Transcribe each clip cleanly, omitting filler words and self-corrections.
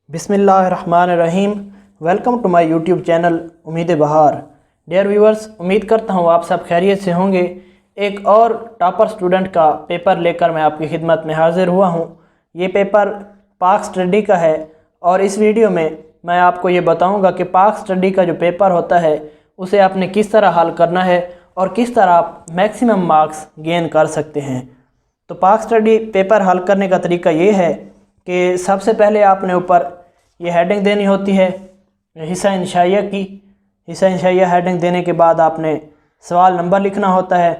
बिस्मिल्लाहिर्रहमानिर्रहीम। Welcome to my YouTube channel उम्मीद बहार। डियर व्यूअर्स, उम्मीद करता हूँ आप सब खैरियत से होंगे। एक और टॉपर स्टूडेंट का पेपर लेकर मैं आपकी खिदमत में हाज़िर हुआ हूँ। ये पेपर पाक स्टडी का है और इस वीडियो में मैं आपको ये बताऊँगा कि पाक स्टडी का जो पेपर होता है उसे आपने किस तरह हल करना है और किस तरह आप मैक्सिमम मार्क्स गेन कर सकते हैं। तो पाक स्टडी पेपर हल करने का तरीका ये है कि सबसे पहले आपने ऊपर ये हेडिंग देनी होती है हिस्सा इंशाइया की। हिस्सा इंशाइया हेडिंग देने के बाद आपने सवाल नंबर लिखना होता है।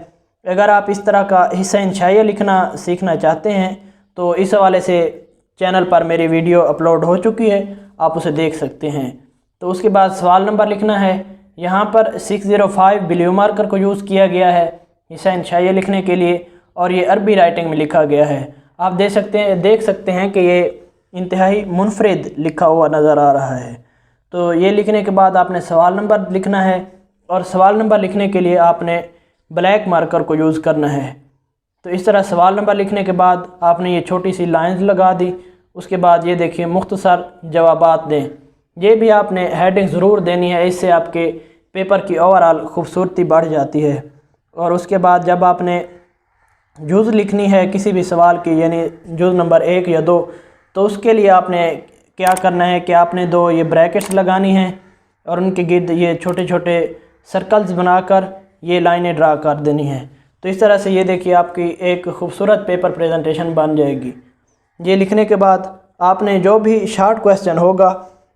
अगर आप इस तरह का हिस्सा इंशाइया लिखना सीखना चाहते हैं तो इस हवाले से चैनल पर मेरी वीडियो अपलोड हो चुकी है, आप उसे देख सकते हैं। तो उसके बाद सवाल नंबर लिखना है। यहाँ पर 605 ब्लू मार्कर को यूज़ किया गया है हिस्सा इंशाइया लिखने के लिए और ये अरबी राइटिंग में लिखा गया है। आप देख सकते हैं कि ये इंतहाई मुनफरिद लिखा हुआ नज़र आ रहा है। तो ये लिखने के बाद आपने सवाल नंबर लिखना है और सवाल नंबर लिखने के लिए आपने ब्लैक मार्कर को यूज़ करना है। तो इस तरह सवाल नंबर लिखने के बाद आपने ये छोटी सी लाइंस लगा दी। उसके बाद ये देखिए मुख्तसर जवाबात दें। ये भी आपने हेडिंग ज़रूर देनी है, इससे आपके पेपर की ओवरऑल खूबसूरती बढ़ जाती है। और उसके बाद जब आपने जुज़ लिखनी है किसी भी सवाल की, यानी जुज़ नंबर 1 या 2, तो उसके लिए आपने क्या करना है कि आपने 2 ये ब्रैकेट्स लगानी हैं और उनके गिर्द ये छोटे छोटे सर्कल्स बनाकर ये लाइनें ड्रा कर देनी हैं। तो इस तरह से ये देखिए आपकी एक खूबसूरत पेपर प्रेजेंटेशन बन जाएगी। ये लिखने के बाद आपने जो भी शॉर्ट क्वेश्चन होगा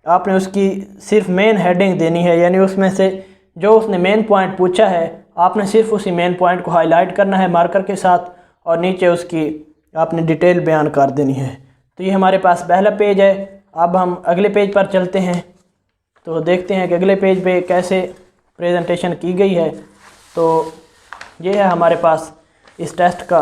आपने उसकी सिर्फ मेन हेडिंग देनी है, यानी उसमें से जो उसने मेन पॉइंट पूछा है आपने सिर्फ उसी मेन पॉइंट को हाईलाइट करना है मार्कर के साथ और नीचे उसकी आपने डिटेल बयान कर देनी है। तो ये हमारे पास पहला पेज है। अब हम अगले पेज पर चलते हैं तो देखते हैं कि अगले पेज पे कैसे प्रेजेंटेशन की गई है। तो ये है हमारे पास इस टेस्ट का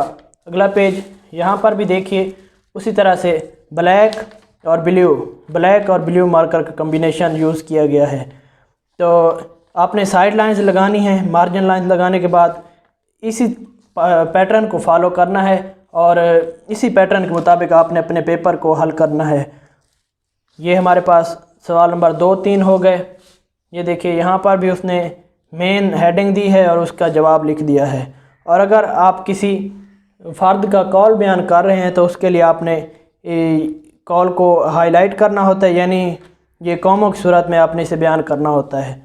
अगला पेज। यहाँ पर भी देखिए उसी तरह से ब्लैक और ब्लू मार्कर का कम्बिनेशन यूज़ किया गया है। तो आपने साइड लाइंस लगानी है। मार्जिन लाइंस लगाने के बाद इसी पैटर्न को फॉलो करना है और इसी पैटर्न के मुताबिक आपने अपने पेपर को हल करना है। ये हमारे पास सवाल नंबर 2, 3 हो गए। ये देखिए यहाँ पर भी उसने मेन हेडिंग दी है और उसका जवाब लिख दिया है। और अगर आप किसी फ़र्द का कॉल बयान कर रहे हैं तो उसके लिए आपने कॉल को हाईलाइट करना होता है, यानी ये कॉमों की सूरत में आपने इसे बयान करना होता है।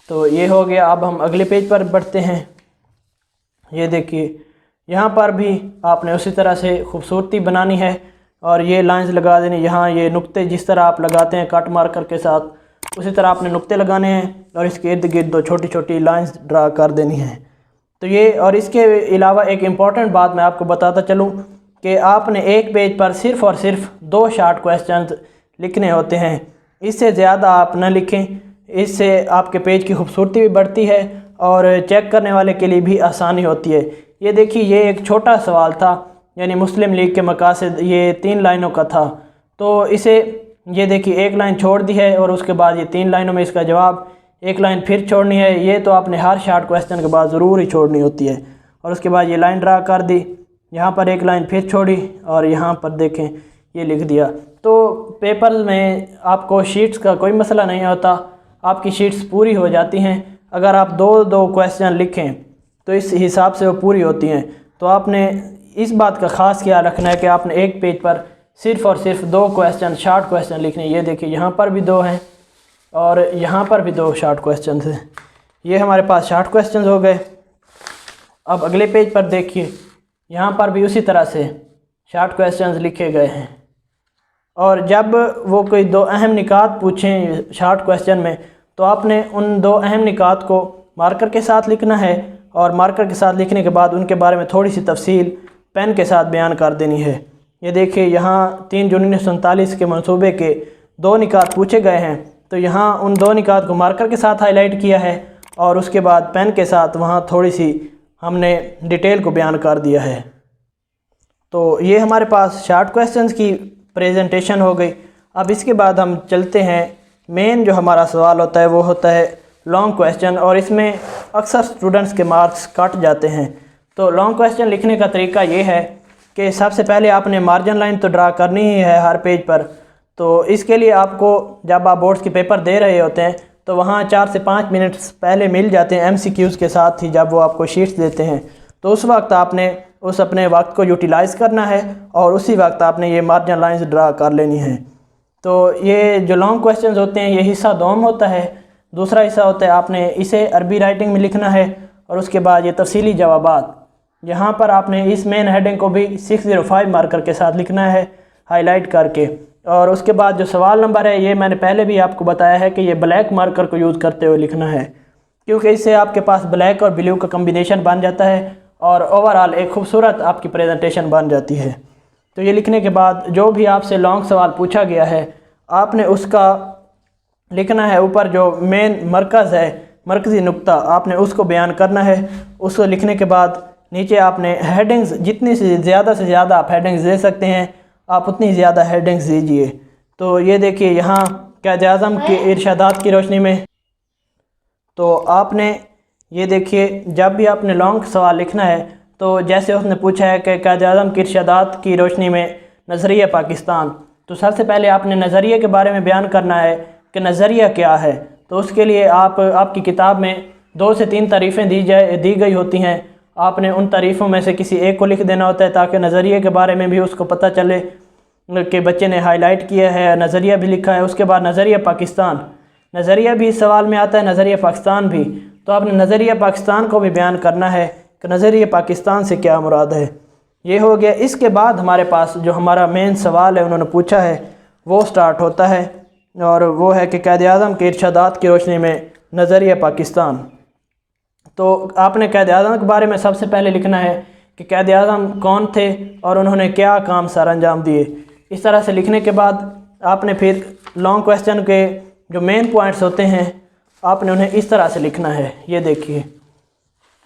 तो ये हो गया। अब हम अगले पेज पर बढ़ते हैं। ये देखिए यहाँ पर भी आपने उसी तरह से खूबसूरती बनानी है और ये लाइंस लगा देनी। यहाँ ये नुक्ते जिस तरह आप लगाते हैं कट मार्कर के साथ उसी तरह आपने नुक्ते लगाने हैं और इसके इर्द गिर्द 2 छोटी छोटी लाइंस ड्रा कर देनी है। तो ये और इसके अलावा एक इम्पॉर्टेंट बात मैं आपको बताता चलूँ कि आपने एक पेज पर सिर्फ़ और सिर्फ 2 शॉर्ट क्वेश्चन लिखने होते हैं। इससे ज़्यादा आप न लिखें, इससे आपके पेज की खूबसूरती भी बढ़ती है और चेक करने वाले के लिए भी आसानी होती है। ये देखिए ये एक छोटा सवाल था, यानी मुस्लिम लीग के मकासद, ये 3 लाइनों का था। तो इसे ये देखिए एक लाइन छोड़ दी है और उसके बाद ये 3 लाइनों में इसका जवाब, एक लाइन फिर छोड़नी है। ये तो आपने हर शॉर्ट क्वेश्चन के बाद ज़रूर ही छोड़नी होती है। और उसके बाद ये लाइन ड्रा कर दी, यहाँ पर एक लाइन फिर छोड़ी और यहाँ पर देखें ये लिख दिया। तो पेपर में आपको शीट्स का कोई मसला नहीं होता, आपकी शीट्स पूरी हो जाती हैं। अगर आप 2-2 क्वेश्चन लिखें तो इस हिसाब से वो पूरी होती हैं। तो आपने इस बात का ख़ास ख्याल रखना है कि आपने एक पेज पर सिर्फ़ और सिर्फ 2 क्वेश्चन शॉर्ट क्वेश्चन लिखने। ये देखिए यहाँ पर भी 2 हैं और यहाँ पर भी 2 शॉर्ट क्वेश्चन हैं। ये हमारे पास शॉर्ट क्वेश्चन हो गए। अब अगले पेज पर देखिए यहाँ पर भी उसी तरह से शॉर्ट क्वेश्चन लिखे गए हैं। और जब वो कोई 2 अहम निकात पूछें शॉर्ट क्वेश्चन में तो आपने उन 2 अहम निकात को मार्कर के साथ लिखना है और मार्कर के साथ लिखने के बाद उनके बारे में थोड़ी सी तफसील पेन के साथ बयान कर देनी है। ये देखिए यहाँ 3 जून 1947 के मंसूबे के 2 निकात पूछे गए हैं। तो यहाँ उन 2 निकात को मार्कर के साथ हाईलाइट किया है और उसके बाद पेन के साथ वहाँ थोड़ी सी हमने डिटेल को बयान कर दिया है। तो ये हमारे पास शॉर्ट क्वेश्चंस की प्रेजेंटेशन हो गई। अब इसके बाद हम चलते हैं, मेन जो हमारा सवाल होता है वो होता है लॉन्ग क्वेश्चन, और इसमें अक्सर स्टूडेंट्स के मार्क्स कट जाते हैं। तो लॉन्ग क्वेश्चन लिखने का तरीका ये है कि सबसे पहले आपने मार्जिन लाइन तो ड्रा करनी ही है हर पेज पर। तो इसके लिए आपको जब आप बोर्ड्स के पेपर दे रहे होते हैं तो वहाँ 4 से 5 मिनट पहले मिल जाते हैं MCQs के साथ ही, जब वो आपको शीट्स देते हैं तो उस वक्त आपने उस अपने वक्त को यूटिलाइज़ करना है और उसी वक्त आपने ये मार्जिनल लाइंस ड्रा कर लेनी है। तो ये जो लॉन्ग क्वेश्चंस होते हैं ये हिस्सा दोम होता है। दूसरा हिस्सा होता है आपने इसे अरबी राइटिंग में लिखना है और उसके बाद ये तफसीली जवाबात, यहाँ पर आपने इस मेन हेडिंग को भी 605 मार्कर के साथ लिखना है हाईलाइट करके। और उसके बाद जो सवाल नंबर है ये मैंने पहले भी आपको बताया है कि ये ब्लैक मार्कर को यूज़ करते हुए लिखना है, क्योंकि इससे आपके पास ब्लैक और ब्लू का कम्बिनेशन बन जाता है और ओवरऑल एक खूबसूरत आपकी प्रेजेंटेशन बन जाती है। तो ये लिखने के बाद जो भी आपसे लॉन्ग सवाल पूछा गया है आपने उसका लिखना है। ऊपर जो मेन मरकज़ है, मरकज़ी नुक्ता, आपने उसको बयान करना है। उसको लिखने के बाद नीचे आपने हेडिंग्स, जितनी से ज़्यादा आप हेडिंग्स दे सकते हैं आप उतनी ज़्यादा हेडिंग्स दीजिए। तो ये देखिए यहाँ क़ायद-ए-आज़म के इरशादात की रोशनी में, तो आपने ये देखिए जब भी आपने लॉन्ग सवाल लिखना है तो जैसे उसने पूछा है कि क़ायद-ए-आज़म के इरशादात की रोशनी में नज़रिया पाकिस्तान, तो सबसे पहले आपने नज़रिए के बारे में बयान करना है कि नज़रिया क्या है। तो उसके लिए आपकी किताब में 2 से 3 तारीफ़ें दी गई होती हैं। आपने उन तारीफ़ों में से किसी एक को लिख देना होता है ताकि नज़रिए के बारे में भी उसको पता चले कि बच्चे ने हाईलाइट किया है, नज़रिया भी लिखा है। उसके बाद नज़रिया पाकिस्तान, नज़रिया भी इस सवाल में आता है, नज़रिया पाकिस्तान भी। तो आपने नज़रिया पाकिस्तान को भी बयान करना है कि नज़रिया पाकिस्तान से क्या मुराद है। ये हो गया। इसके बाद हमारे पास जो हमारा मेन सवाल है उन्होंने पूछा है वो स्टार्ट होता है और वो है कि क़ायद-ए-आज़म के इरशादात की रोशनी में नज़रिया पाकिस्तान। तो आपने क़ायद-ए-आज़म के बारे में सबसे पहले लिखना है कि क़ायद-ए-आज़म कौन थे और उन्होंने क्या काम सर अंजाम दिए। इस तरह से लिखने के बाद आपने फिर लॉन्ग क्वेश्चन के जो मेन पॉइंट्स होते हैं आपने उन्हें इस तरह से लिखना है। ये देखिए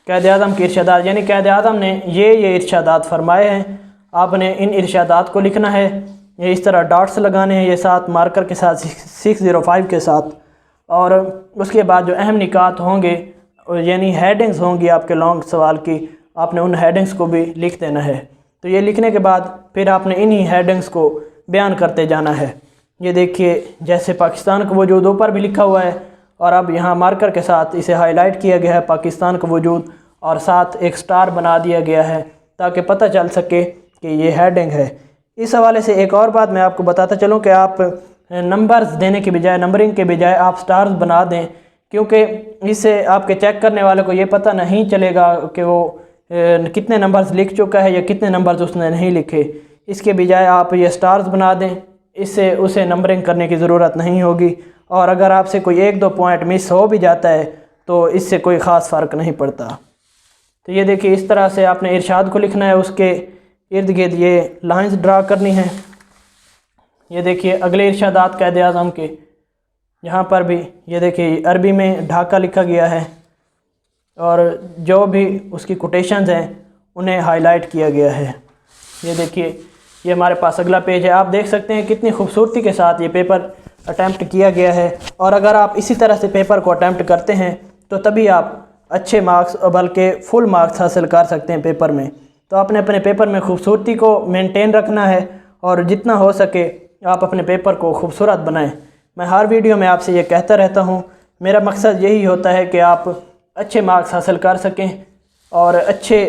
क़ायद-ए-आज़म के इरशादात, यानी क़ायद-ए-आज़म ने ये इरशादात फरमाए हैं, आपने इन इरशादात को लिखना है। ये इस तरह डॉट्स लगाने हैं, ये साथ मार्कर के साथ 605 के साथ। और उसके बाद जो अहम निकात होंगे यानी हेडिंग्स होंगी आपके लॉन्ग सवाल की, आपने उन हेडिंग्स को भी लिख देना है। तो ये लिखने के बाद फिर आपने इन्हीं हेडिंग्स को बयान करते जाना है। ये देखिए जैसे पाकिस्तान का वजूद ऊपर भी लिखा हुआ है और अब यहाँ मार्कर के साथ इसे हाईलाइट किया गया है पाकिस्तान का वजूद, और साथ एक स्टार बना दिया गया है ताकि पता चल सके कि ये हेडिंग है। इस हवाले से एक और बात मैं आपको बताता चलूँ कि आप नंबर्स देने के बजाय, नंबरिंग के बजाय आप स्टार्स बना दें, क्योंकि इससे आपके चेक करने वाले को ये पता नहीं चलेगा कि वो कितने नंबर्स लिख चुका है या कितने नंबर्स उसने नहीं लिखे। इसके बजाय आप ये स्टार्स बना दें, इससे उसे नंबरिंग करने की ज़रूरत नहीं होगी। और अगर आपसे कोई 1-2 पॉइंट मिस हो भी जाता है तो इससे कोई ख़ास फ़र्क नहीं पड़ता। तो ये देखिए इस तरह से आपने इरशाद को लिखना है, उसके इर्द गिर्द ये लाइंस ड्रा करनी है। ये देखिए अगले इरशादात क़ायद-ए-आज़म के, यहाँ पर भी ये देखिए अरबी में ढाका लिखा गया है और जो भी उसकी कोटेशंस हैं उन्हें हाईलाइट किया गया है। ये देखिए ये हमारे पास अगला पेज है। आप देख सकते हैं कितनी खूबसूरती के साथ ये पेपर अटैम्प्ट किया गया है। और अगर आप इसी तरह से पेपर को अटैम्प्ट करते हैं तो तभी आप अच्छे मार्क्स, बल्कि फुल मार्क्स हासिल कर सकते हैं पेपर में। तो आपने अपने पेपर में खूबसूरती को मेंटेन रखना है और जितना हो सके आप अपने पेपर को खूबसूरत बनाएं। मैं हर वीडियो में आपसे ये कहता रहता हूँ, मेरा मकसद यही होता है कि आप अच्छे मार्क्स हासिल कर सकें और अच्छे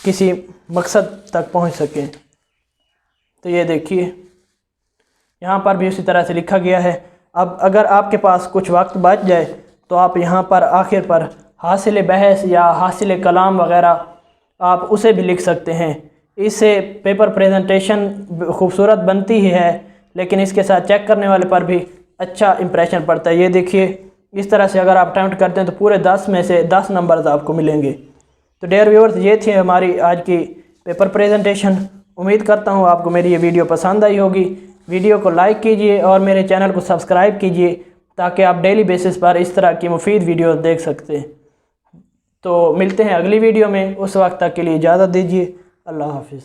किसी मकसद तक पहुँच सकें। तो ये देखिए यहाँ पर भी उसी तरह से लिखा गया है। अब अगर आपके पास कुछ वक्त बच जाए तो आप यहाँ पर आखिर पर हासिल बहस या हासिल कलाम वग़ैरह आप उसे भी लिख सकते हैं। इससे पेपर प्रेजेंटेशन खूबसूरत बनती ही है, लेकिन इसके साथ चेक करने वाले पर भी अच्छा इंप्रेशन पड़ता है। ये देखिए इस तरह से अगर आप अटैम्प्ट करते हैं तो पूरे 10 में से 10 नंबर्स आपको मिलेंगे। तो डियर व्यूअर्स, ये थी हमारी आज की पेपर प्रेजेंटेशन। उम्मीद करता हूँ आपको मेरी ये वीडियो पसंद आई होगी। वीडियो को लाइक कीजिए और मेरे चैनल को सब्सक्राइब कीजिए ताकि आप डेली बेसिस पर इस तरह की मुफीद वीडियो देख सकते हैं। तो मिलते हैं अगली वीडियो में, उस वक्त तक के लिए इजाज़त दीजिए। अल्लाह हाफिज़।